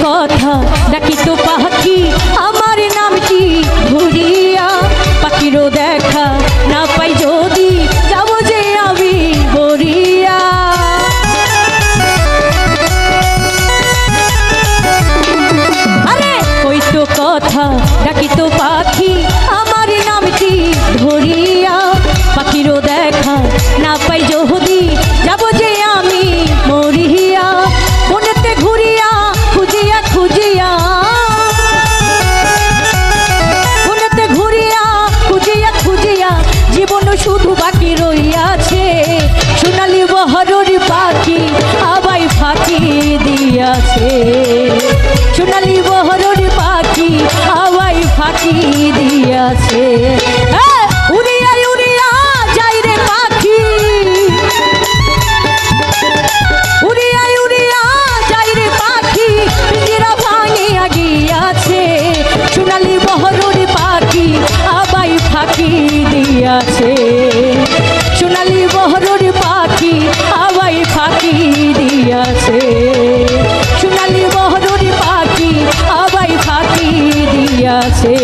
কথা ডাকি তো পাখি আমার নাম কি ঘুরিয়া পাখিরও দেখা না পাই যদি যাব যে আমি বরিয়া আরে ওই তো কথা ডাকি তো পাখি আমার নাম কি ধরিয়া পাখিরও দেখা না পাই যদি যাব যে আমি মরিয়া মনেতে ঘুরিয়া খুঁজিয়া খুঁজিয়া মনেতে ঘুরিয়া খুঁজিয়া খুঁজিয়া জীবন শুধু বাকি রইয়াছে সোনালি বহরের পাখি আবাই ফাঁকি দিয়াছে সোনালি বহরের পাখি আবাই ফাঁকি দিয়াছে উড়িয়া উড়িয়া যাই রে পাখি উড়িয়া উড়িয়া যাই রে পাখি পিঞ্জরা ভাঙিয়া গিয়াছে সোনালি বহরের পাখি আবাই ফাঁকি দিয়াছে সোনালি বহরের পাখি আবাই ফাঁকি দিয়াছে সোনালি বহরের পাখি আবাই ফাঁকি দিয়াছে।